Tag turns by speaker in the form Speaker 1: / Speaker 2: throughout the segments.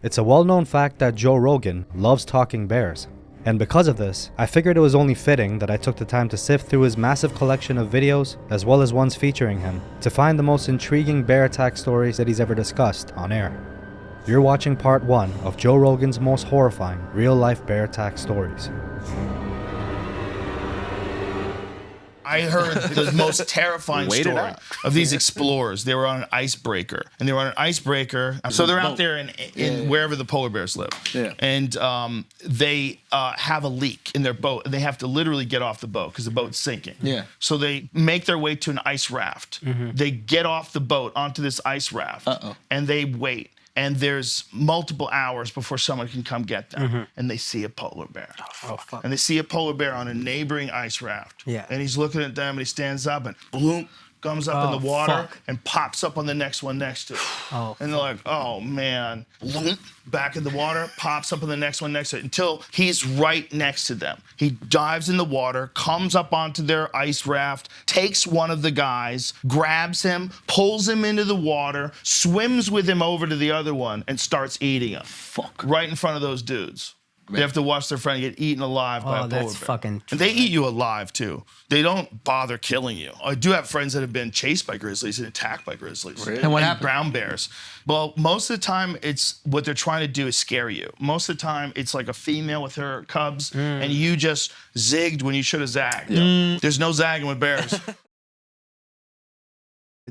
Speaker 1: It's a well-known fact that Joe Rogan loves talking bears. And because of this, I figured it was only fitting that I took the time to sift through his massive collection of videos, as well as ones featuring him, to find the most intriguing bear attack stories that he's ever discussed on air. You're watching part 1 of Joe Rogan's most horrifying real-life bear attack stories.
Speaker 2: I heard the most terrifying story of these explorers. They were on an icebreaker, so they're out there in wherever the polar bears live. Yeah. And they have a leak in their boat, and they have to literally get off the boat because the boat's sinking. Yeah. So they make their way to an ice raft. Mm-hmm. They get off the boat onto this ice raft, and they wait. And there's multiple hours before someone can come get them. Mm-hmm. And they see a polar bear. Oh, fuck. And they see a polar bear on a neighboring ice raft. Yeah. And he's looking at them, and he stands up, and boom, comes up in the water and pops up on the next one next to it. And they're like, oh, man. Boom, back in the water, pops up on the next one next to it until he's right next to them. He dives in the water, comes up onto their ice raft, takes one of the guys, grabs him, pulls him into the water, swims with him over to the other one, and starts eating him. Fuck. Right in front of those dudes. They have to watch their friend get eaten alive by a polar bear.
Speaker 3: That's fucking
Speaker 2: and they eat you alive, too. They don't bother killing you. I do have friends that have been chased by grizzlies and attacked by grizzlies. Really? And what happened? Brown bears. Well, most of the time, it's what they're trying to do is scare you. Most of the time, it's like a female with her cubs, and you just zigged when you should have zagged. Yep. There's no zagging with bears.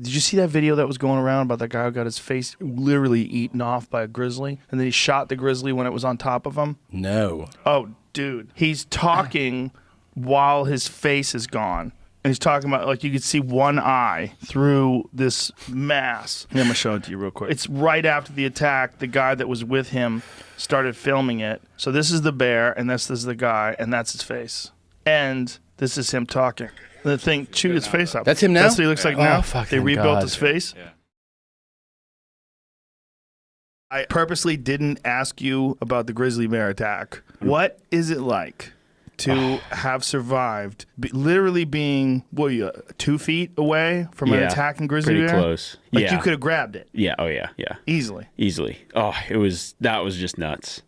Speaker 4: Did you see that video that was going around about that guy who got his face literally eaten off by a grizzly? And then he shot the grizzly when it was on top of him?
Speaker 5: No.
Speaker 4: Oh, dude. He's talking while his face is gone. And he's talking about, like, you could see one eye through this mass. I'm going to show it to you real quick. It's right after the attack. The guy that was with him started filming it. So this is the bear, and this is the guy, and that's his face. And this is him talking. The thing chewed his face up.
Speaker 5: That's him now?
Speaker 4: That's what he looks like now. They rebuilt his face.
Speaker 5: Yeah.
Speaker 4: I purposely didn't ask you about the grizzly bear attack. What is it like to have survived, literally being, 2 feet away from an attacking grizzly bear?
Speaker 5: Pretty close.
Speaker 4: Like you could have grabbed it.
Speaker 5: Yeah. Oh yeah.
Speaker 4: Easily.
Speaker 5: Oh, that was just nuts.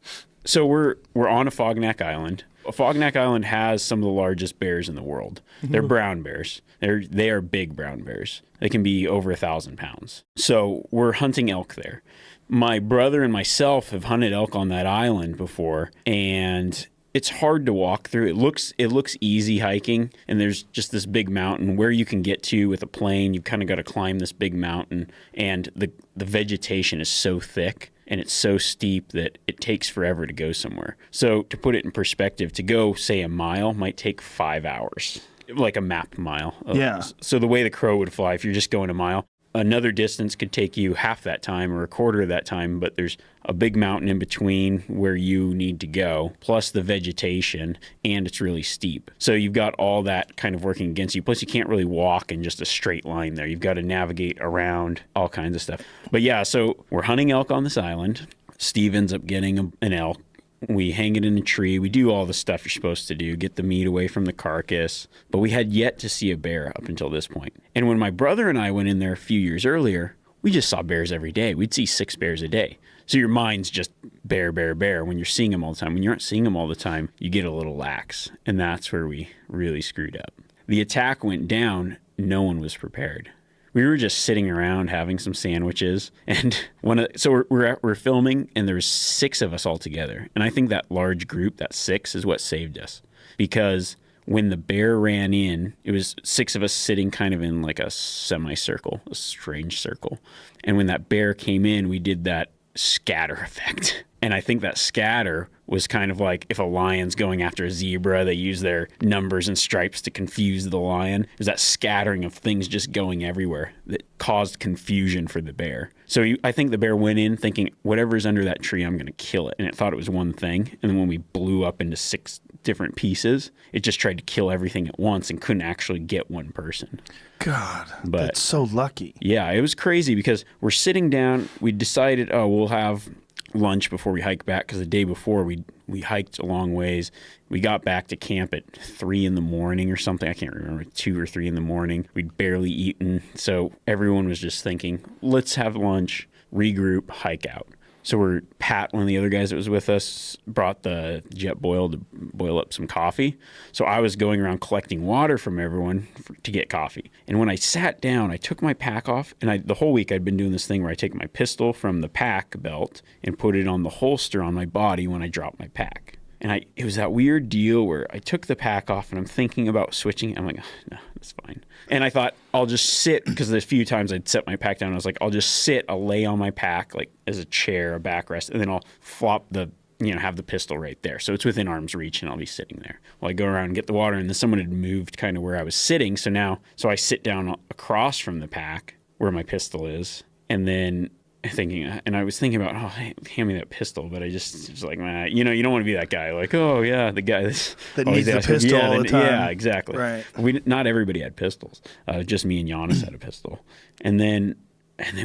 Speaker 5: So we're on a Fognac Island. Fognac Island has some of the largest bears in the world. They're brown bears. They are big brown bears. They can be over 1,000 pounds. So we're hunting elk there. My brother and myself have hunted elk on that island before, and it's hard to walk through. It looks easy hiking, and there's just this big mountain where you can get to with a plane. You kind of got to climb this big mountain, and the vegetation is so thick and it's so steep that it takes forever to go somewhere. So to put it in perspective, to go, say, a mile might take 5 hours, like a mapped mile.
Speaker 4: Yeah.
Speaker 5: So the way the crow would fly, if you're just going a mile, another distance could take you half that time or a quarter of that time, but there's a big mountain in between where you need to go, plus the vegetation, and it's really steep. So you've got all that kind of working against you. Plus you can't really walk in just a straight line there. You've got to navigate around all kinds of stuff. But yeah, so we're hunting elk on this island. Steve ends up getting an elk. We hang it in a tree. We do all the stuff you're supposed to do, get the meat away from the carcass. But we had yet to see a bear up until this point. And when my brother and I went in there a few years earlier, we just saw bears every day. We'd see 6 bears a day. So your mind's just bear, bear, bear when you're seeing them all the time. When you aren't seeing them all the time, you get a little lax. And that's where we really screwed up. The attack went down. No one was prepared. We were just sitting around having some sandwiches, and we're filming, and there's 6 of us all together. And I think that large group, that 6, is what saved us, because when the bear ran in, it was 6 of us sitting kind of in like a semicircle, a strange circle. And when that bear came in, we did that scatter effect. And I think that scatter was kind of like if a lion's going after a zebra, they use their numbers and stripes to confuse the lion. It was that scattering of things just going everywhere that caused confusion for the bear. So I think the bear went in thinking, whatever's under that tree, I'm going to kill it. And it thought it was one thing. And then when we blew up into 6 different pieces, it just tried to kill everything at once and couldn't actually get one person.
Speaker 4: God, that's so lucky.
Speaker 5: Yeah, it was crazy because we're sitting down. We decided, we'll have lunch before we hike back, because the day before we hiked a long ways. We got back to camp at 3 in the morning or something. I can't remember, 2 or 3 in the morning. We'd barely eaten. So everyone was just thinking, let's have lunch, regroup, hike out. So Pat, one of the other guys that was with us, brought the jet boil to boil up some coffee. So I was going around collecting water from everyone to get coffee. And when I sat down, I took my pack off, and the whole week I'd been doing this thing where I take my pistol from the pack belt and put it on the holster on my body when I drop my pack. And it was that weird deal where I took the pack off and I'm thinking about switching. I'm like, oh, no, that's fine. And I thought I'll just sit, because there's a few times I'd set my pack down. I was like, I'll just sit, I'll lay on my pack like as a chair, a backrest, and then I'll flop have the pistol right there. So it's within arm's reach and I'll be sitting there. Well, I go around and get the water, and then someone had moved kind of where I was sitting. So I sit down across from the pack where my pistol is, and then I was thinking about, hey, hand me that pistol, but I just was like, man, you don't want to be that guy, like, oh yeah, the guy
Speaker 4: that needs the pistol all the time.
Speaker 5: Yeah, exactly. Right. Not everybody had pistols. Just me and Giannis had a pistol, and then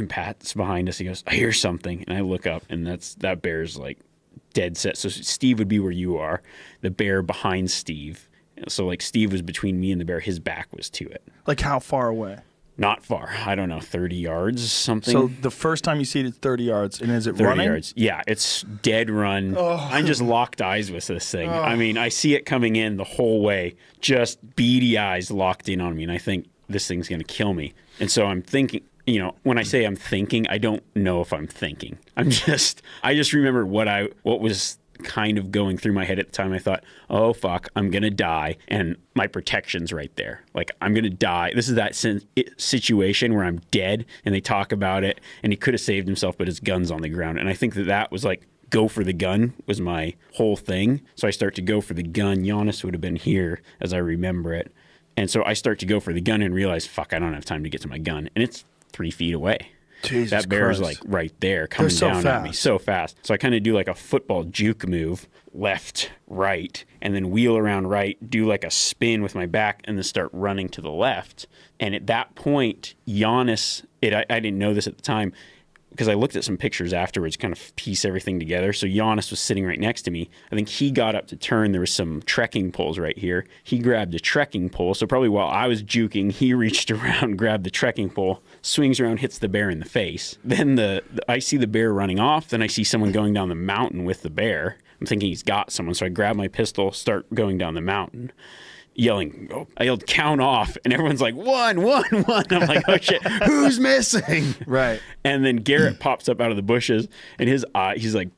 Speaker 5: Pat's behind us. He goes, I hear something, and I look up, and that bear's like dead set. So Steve would be where you are, the bear behind Steve. So like Steve was between me and the bear. His back was to it.
Speaker 4: Like how far away?
Speaker 5: Not far. I don't know, 30 yards, something.
Speaker 4: So the first time you see it, it's 30 yards. And is it
Speaker 5: 30
Speaker 4: running?
Speaker 5: yards. Yeah, it's dead run. Oh. I'm just locked eyes with this thing. Oh. I mean, I see it coming in the whole way, just beady eyes locked in on me. And I think this thing's going to kill me. And so I'm thinking, when I say I'm thinking, I don't know if I'm thinking. I just remember what was kind of going through my head at the time. I thought, oh fuck, I'm gonna die, and my protection's right there. Like, I'm gonna die. This is that situation where I'm dead, and they talk about it, and he could have saved himself, but his gun's on the ground. And I think that was like, go for the gun was my whole thing. So I start to go for the gun. Giannis would have been here as I remember it. And so I start to go for the gun and realize, fuck, I don't have time to get to my gun. And it's 3 feet away.
Speaker 4: Jesus
Speaker 5: that bear's
Speaker 4: Christ.
Speaker 5: Like right there coming down at me so fast. So I kind of do like a football juke move, left, right, and then wheel around right, do like a spin with my back, and then start running to the left. And at that point, Giannis, I didn't know this at the time, because I looked at some pictures afterwards, kind of piece everything together. So Giannis was sitting right next to me. I think he got up to turn. There was some trekking poles right here. He grabbed a trekking pole. So probably while I was juking, he reached around, grabbed the trekking pole, swings around, hits the bear in the face. Then I see the bear running off. Then I see someone going down the mountain with the bear. I'm thinking he's got someone. So I grab my pistol, start going down the mountain, yelling. I yelled, count off, and everyone's like, 1, 1, 1. I'm like, oh shit, who's missing?
Speaker 4: Right.
Speaker 5: And then Garrett pops up out of the bushes, and his eye, he's like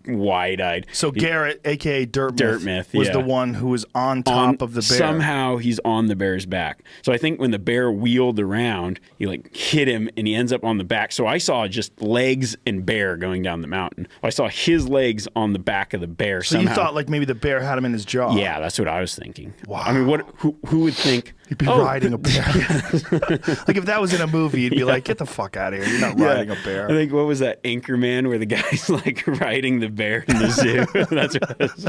Speaker 5: wide-eyed.
Speaker 4: So Garrett, aka Dirt Myth, was the one who was on top of the bear.
Speaker 5: Somehow he's on the bear's back. So I think when the bear wheeled around, he like hit him, and he ends up on the back. So I saw just legs and bear going down the mountain. I saw his legs on the back of the bear.
Speaker 4: So
Speaker 5: somehow.
Speaker 4: You thought like maybe the bear had him in his jaw.
Speaker 5: Yeah, that's what I was thinking.
Speaker 4: Wow.
Speaker 5: I mean, who would think?
Speaker 4: You'd be riding a bear. Like if that was in a movie, you'd be like, get the fuck out of here. You're not riding a bear.
Speaker 5: I think, what was that, Anchorman, where the guy's like riding the bear in the zoo? That's what it was.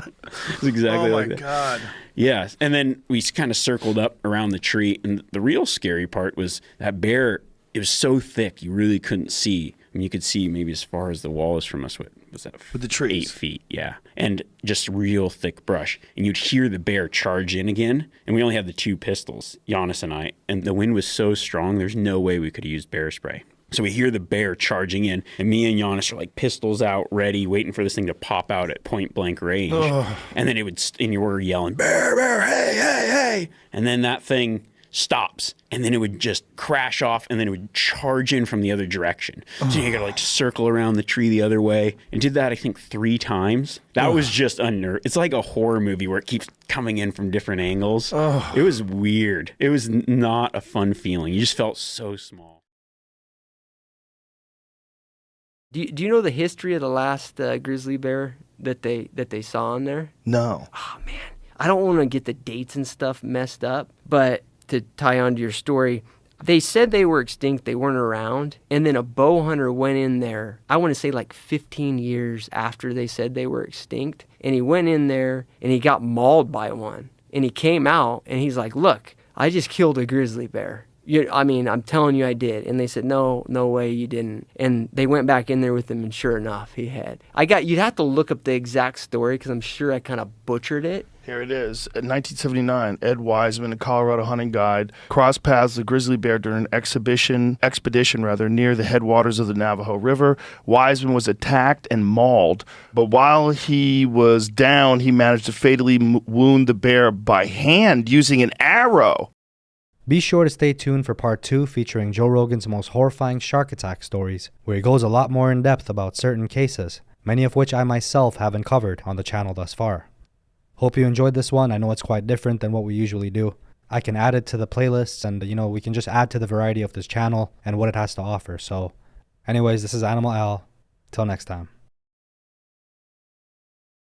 Speaker 5: It's exactly like that.
Speaker 4: Oh my God.
Speaker 5: Yeah. And then we kind of circled up around the tree. And the real scary part was that bear, it was so thick, you really couldn't see. I mean, you could see maybe as far as the wall is from us. What was that?
Speaker 4: With the trees.
Speaker 5: 8 feet, yeah. And just real thick brush. And you'd hear the bear charge in again. And we only had the 2 pistols, Giannis and I. And the wind was so strong, there's no way we could have used bear spray. So we hear the bear charging in, and me and Giannis are like pistols out, ready, waiting for this thing to pop out at point blank range. Ugh. And then and you were yelling, bear, bear, hey, hey, hey. And then that thing stops, and then it would just crash off, and then it would charge in from the other direction. So you gotta like circle around the tree the other way, and did that I think 3 times. That was just unnerving. It's like a horror movie where it keeps coming in from different angles. It was weird. It was not a fun feeling. You just felt so small.
Speaker 3: Do you know the history of the last grizzly bear that they saw in there?
Speaker 4: No.
Speaker 3: Oh man, I don't want to get the dates and stuff messed up, but to tie on to your story, they said they were extinct, they weren't around, and then a bow hunter went in there, I want to say like 15 years after they said they were extinct, and he went in there and he got mauled by one, and he came out and he's like, look, I just killed a grizzly bear. I'm telling you I did. And they said, no way you didn't. And they went back in there with him, and sure enough, he had. You'd have to look up the exact story because I'm sure I kind of butchered it.
Speaker 4: Here it is. In 1979, Ed Wiseman, a Colorado hunting guide, crossed paths with a grizzly bear during an expedition near the headwaters of the Navajo River. Wiseman was attacked and mauled, but while he was down, he managed to fatally wound the bear by hand using an arrow.
Speaker 1: Be sure to stay tuned for part 2 featuring Joe Rogan's most horrifying shark attack stories, where he goes a lot more in depth about certain cases, many of which I myself haven't covered on the channel thus far. Hope you enjoyed this one. I know it's quite different than what we usually do. I can add it to the playlists and, we can just add to the variety of this channel and what it has to offer. So anyways, this is Animal Al. Till next time.